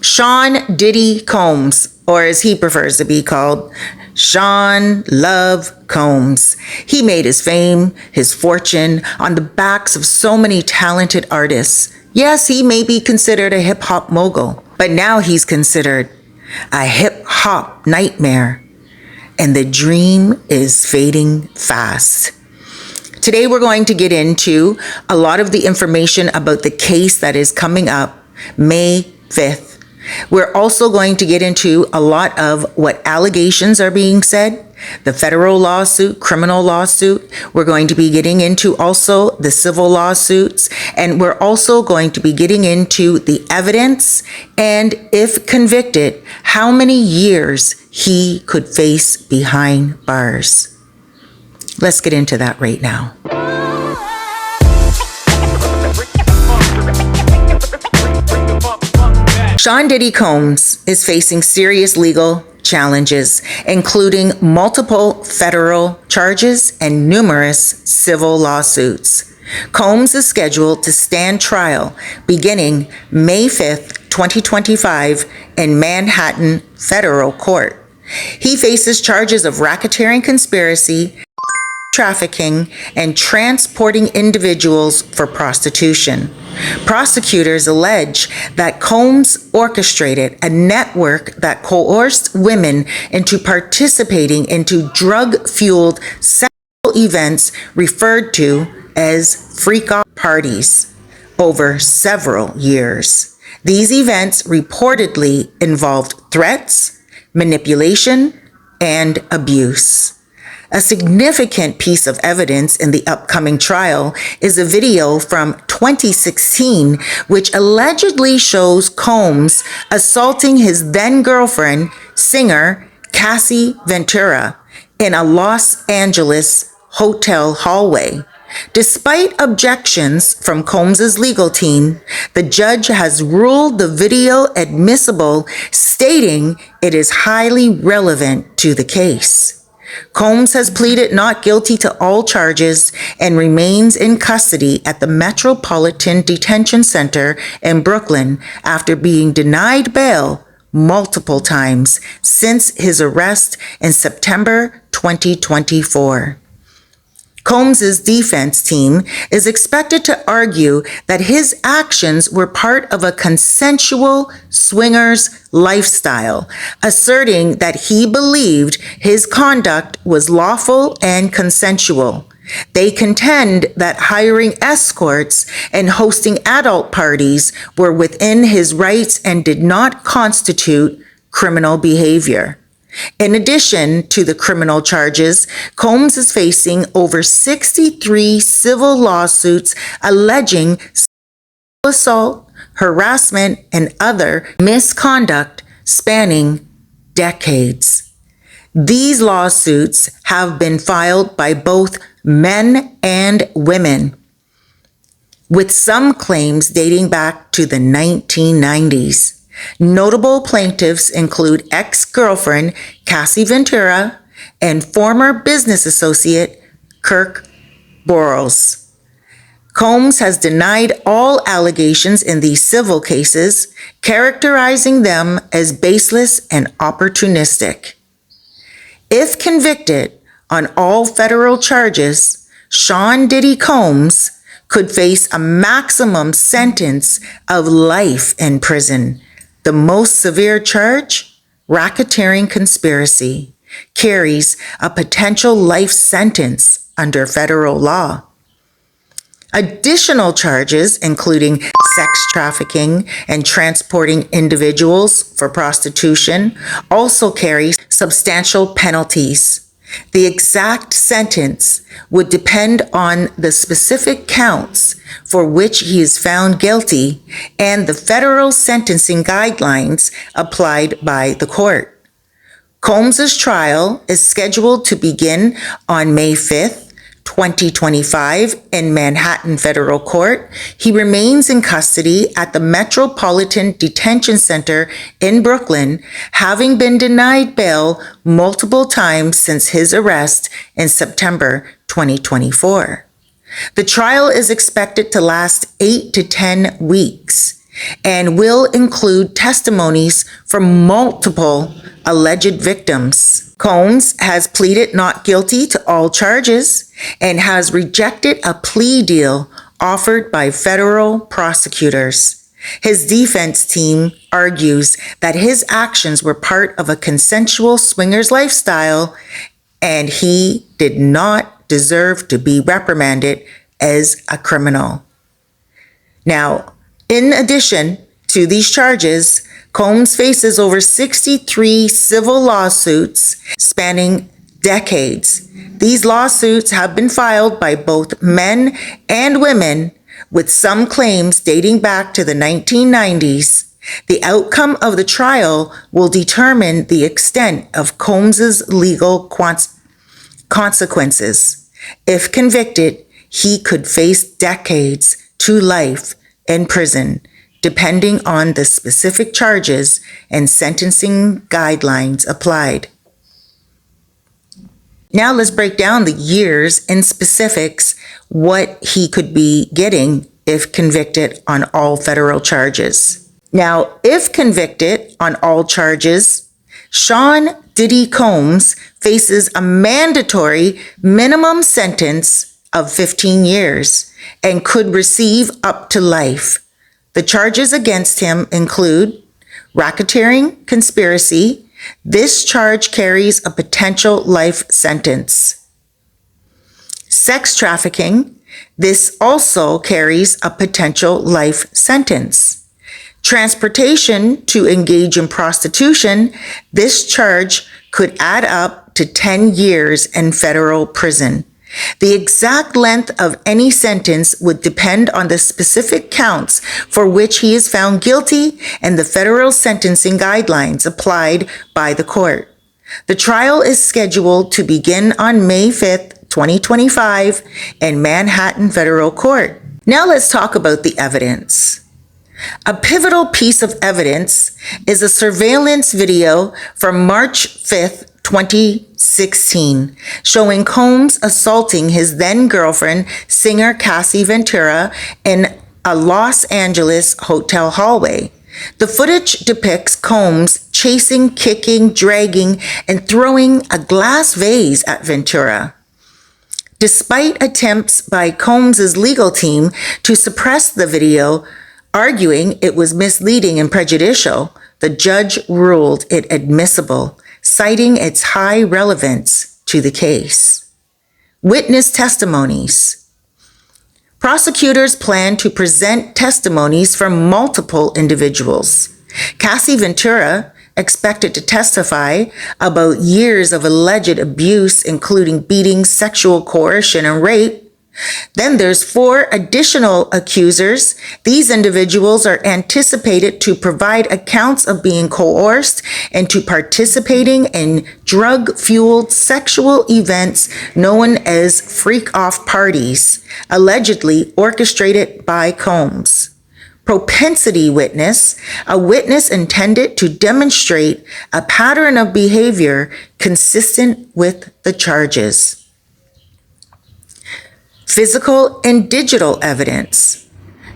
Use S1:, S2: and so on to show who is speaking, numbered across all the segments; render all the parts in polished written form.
S1: Sean Diddy Combs, or as he prefers to be called, Sean Love Combs. He made his fame, his fortune on the backs of so many talented artists. Yes, he may be considered a hip hop mogul, but now he's considered a hip hop nightmare. And the dream is fading fast. Today, we're going to get into a lot of the information about the case that is coming up May 5th. We're also going to get into a lot of what allegations are being said, the federal lawsuit, criminal lawsuit. We're going to be getting into also the civil lawsuits, and we're also going to be getting into the evidence and, if convicted, how many years he could face behind bars. Let's get into that right now. Sean Diddy Combs is facing serious legal challenges, including multiple federal charges and numerous civil lawsuits. Combs is scheduled to stand trial beginning May 5th, 2025 in Manhattan Federal Court. He faces charges of racketeering conspiracy, trafficking, and transporting individuals for prostitution. Prosecutors allege that Combs orchestrated a network that coerced women into participating into drug-fueled sexual events referred to as freak-off parties over several years. These events reportedly involved threats, manipulation, and abuse. A significant piece of evidence in the upcoming trial is a video from 2016, which allegedly shows Combs assaulting his then-girlfriend, singer Cassie Ventura, in a Los Angeles hotel hallway. Despite objections from Combs' legal team, the judge has ruled the video admissible, stating it is highly relevant to the case. Combs has pleaded not guilty to all charges and remains in custody at the Metropolitan Detention Center in Brooklyn after being denied bail multiple times since his arrest in September 2024. Combs' defense team is expected to argue that his actions were part of a consensual swingers lifestyle, asserting that he believed his conduct was lawful and consensual. They contend that hiring escorts and hosting adult parties were within his rights and did not constitute criminal behavior. In addition to the criminal charges, Combs is facing over 63 civil lawsuits alleging sexual assault, harassment, and other misconduct spanning decades. These lawsuits have been filed by both men and women, with some claims dating back to the 1990s. Notable plaintiffs include ex-girlfriend Cassie Ventura and former business associate Kirk Boros. Combs has denied all allegations in these civil cases, characterizing them as baseless and opportunistic. If convicted on all federal charges, Sean Diddy Combs could face a maximum sentence of life in prison. The most severe charge, racketeering conspiracy, carries a potential life sentence under federal law. Additional charges, including sex trafficking and transporting individuals for prostitution, also carry substantial penalties. The exact sentence would depend on the specific counts for which he is found guilty and the federal sentencing guidelines applied by the court. Combs' trial is scheduled to begin on May 5th, 2025 in Manhattan Federal Court. He remains in custody at the Metropolitan Detention Center in Brooklyn, having been denied bail multiple times since his arrest in September 2024. The trial is expected to last 8 to 10 weeks. and will include testimonies from multiple alleged victims. Combs has pleaded not guilty to all charges and has rejected a plea deal offered by federal prosecutors. His defense team argues that his actions were part of a consensual swingers lifestyle and he did not deserve to be reprimanded as a criminal. Now, in addition to these charges, Combs faces over 63 civil lawsuits spanning decades. These lawsuits have been filed by both men and women, with some claims dating back to the 1990s. The outcome of the trial will determine the extent of Combs's legal consequences. If convicted, he could face decades to life in prison, depending on the specific charges and sentencing guidelines applied. Now let's break down the years and specifics, what he could be getting if convicted on all federal charges. Now, if convicted on all charges, Sean Diddy Combs faces a mandatory minimum sentence of 15 years and could receive up to life. The charges against him include racketeering, conspiracy. This charge carries a potential life sentence. Sex trafficking. This also carries a potential life sentence. Transportation to engage in prostitution. This charge could add up to 10 years in federal prison. The exact length of any sentence would depend on the specific counts for which he is found guilty and the federal sentencing guidelines applied by the court. The trial is scheduled to begin on May 5th, 2025 in Manhattan Federal Court. Now let's talk about the evidence. A pivotal piece of evidence is a surveillance video from March 5th, 2016, showing Combs assaulting his then-girlfriend, singer Cassie Ventura, in a Los Angeles hotel hallway. The footage depicts Combs chasing, kicking, dragging, and throwing a glass vase at Ventura. Despite attempts by Combs' legal team to suppress the video, arguing it was misleading and prejudicial, the judge ruled it admissible, citing its high relevance to the case. Witness testimonies. Prosecutors plan to present testimonies from multiple individuals. Cassie Ventura expected to testify about years of alleged abuse, including beating, sexual coercion, and rape. Then there's 4 additional accusers. These individuals are anticipated to provide accounts of being coerced into participating in drug-fueled sexual events known as freak-off parties, allegedly orchestrated by Combs. Propensity witness, a witness intended to demonstrate a pattern of behavior consistent with the charges. Physical and digital evidence.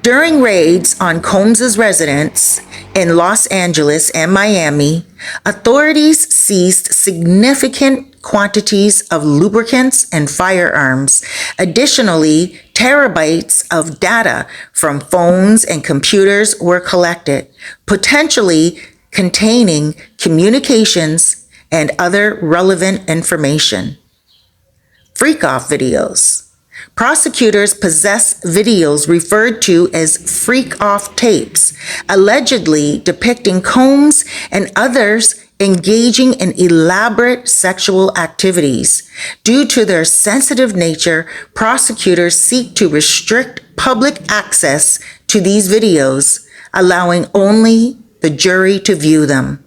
S1: During raids on Combs' residence in Los Angeles and Miami, authorities seized significant quantities of lubricants and firearms. Additionally, terabytes of data from phones and computers were collected, potentially containing communications and other relevant information. Freak-off videos. Prosecutors possess videos referred to as freak-off tapes, allegedly depicting Combs and others engaging in elaborate sexual activities. Due to their sensitive nature, prosecutors seek to restrict public access to these videos, allowing only the jury to view them.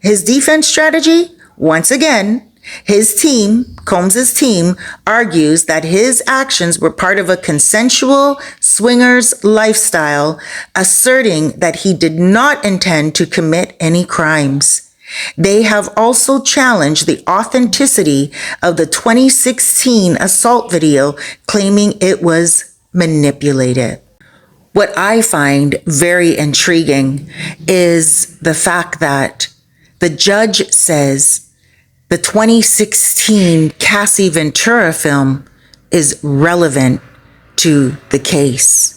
S1: His defense strategy? Once again, his team, Combs' team, argues that his actions were part of a consensual swingers lifestyle, asserting that he did not intend to commit any crimes. They have also challenged the authenticity of the 2016 assault video, claiming it was manipulated. What I find very intriguing is the fact that the judge says the 2016 Cassie Ventura film is relevant to the case.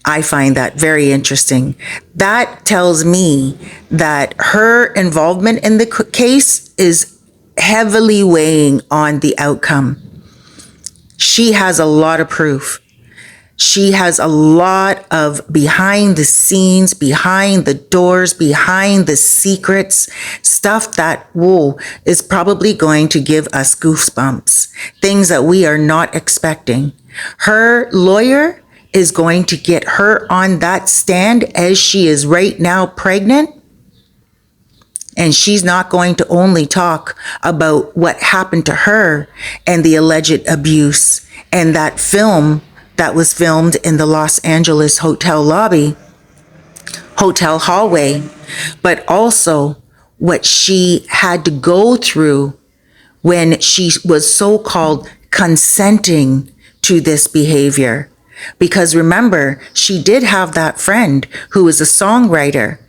S1: I find that very interesting. That tells me that her involvement in the case is heavily weighing on the outcome. She has a lot of proof. She has a lot of behind the scenes, behind the doors, behind the secrets, stuff that, is probably going to give us goosebumps, things that we are not expecting. Her lawyer is going to get her on that stand as she is right now pregnant. And she's not going to only talk about what happened to her and the alleged abuse and that film that was filmed in the Los Angeles hotel lobby, hotel hallway, but also what she had to go through when she was so-called consenting to this behavior. Because remember, she did have that friend who was a songwriter,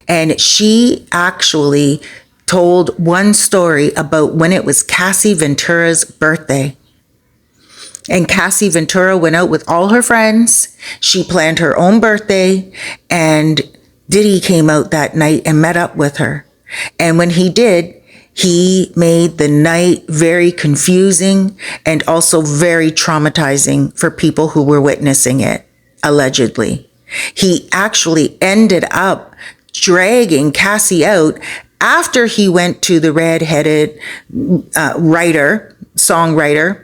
S1: and she actually told one story about when it was Cassie Ventura's birthday. And Cassie Ventura went out with all her friends. She planned her own birthday, and Diddy came out that night and met up with her. And when he did, he made the night very confusing and also very traumatizing for people who were witnessing it, allegedly. He actually ended up dragging Cassie out after he went to the red-headed songwriter.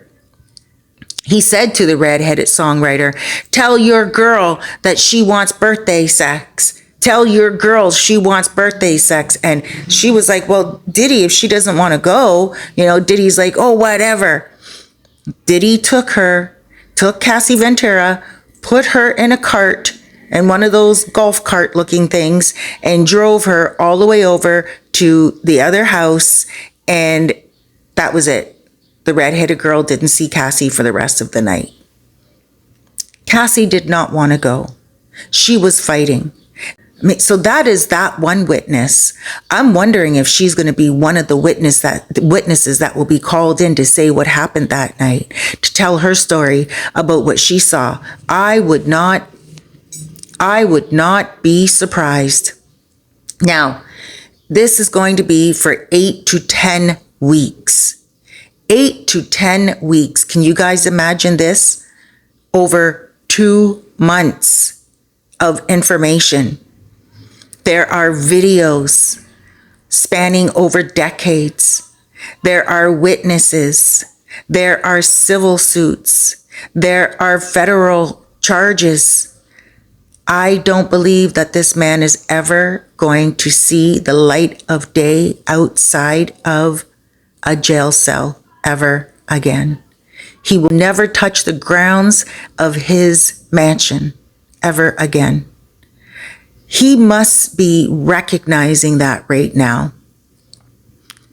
S1: He said to the red-headed songwriter, "Tell your girl that she wants birthday sex. Tell your girl she wants birthday sex." And she was like, "Well, Diddy, if she doesn't want to go," Diddy's like, "Oh, whatever." Diddy took Cassie Ventura, put her in a cart, and one of those golf cart looking things, and drove her all the way over to the other house. And that was it. The redheaded girl didn't see Cassie for the rest of the night. Cassie did not want to go. She was fighting. So that is that one witness. I'm wondering if she's going to be one of the witnesses that will be called in to say what happened that night, to tell her story about what she saw. I would not be surprised. Now, this is going to be for 8 to 10 weeks. 8 to 10 weeks. Can you guys imagine this? Over 2 months of information. There are videos spanning over decades. There are witnesses. There are civil suits. There are federal charges. I don't believe that this man is ever going to see the light of day outside of a jail cell ever again. He will never touch the grounds of his mansion ever again. He must be recognizing that right now,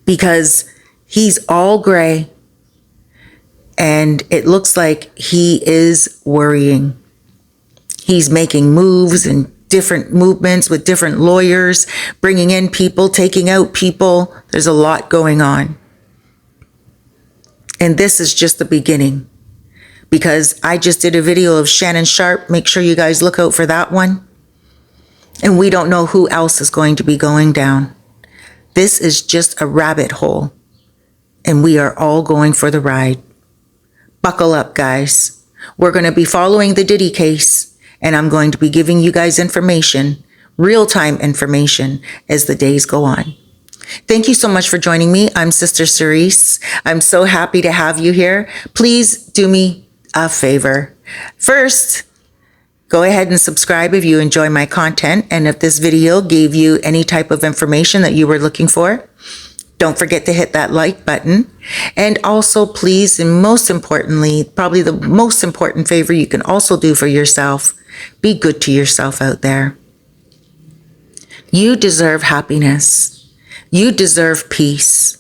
S1: because he's all gray and it looks like he is worrying. He's making moves and different movements with different lawyers, bringing in people, taking out people. There's a lot going on. And this is just the beginning, because I just did a video of Shannon Sharpe. Make sure you guys look out for that one. And we don't know who else is going to be going down. This is just a rabbit hole, and we are all going for the ride. Buckle up, guys. We're going to be following the Diddy case, and I'm going to be giving you guys information, real-time information, as the days go on. Thank you so much for joining me. I'm Sister Cerise. I'm so happy to have you here. Please do me a favor. First, go ahead and subscribe if you enjoy my content, and if this video gave you any type of information that you were looking for. Don't forget to hit that like button. And also, please, and most importantly, probably the most important favor you can also do for yourself, be good to yourself out there. You deserve happiness. You deserve peace.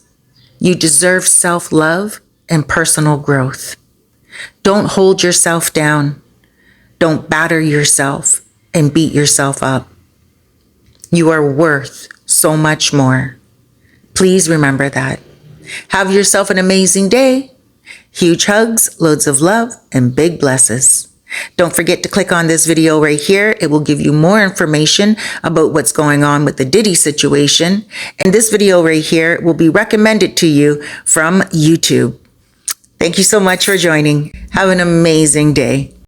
S1: You deserve self-love and personal growth. Don't hold yourself down. Don't batter yourself and beat yourself up. You are worth so much more. Please remember that. Have yourself an amazing day. Huge hugs, loads of love, and big blesses. Don't forget to click on this video right here. It will give you more information about what's going on with the Diddy situation. And this video right here will be recommended to you from YouTube. Thank you so much for joining. Have an amazing day.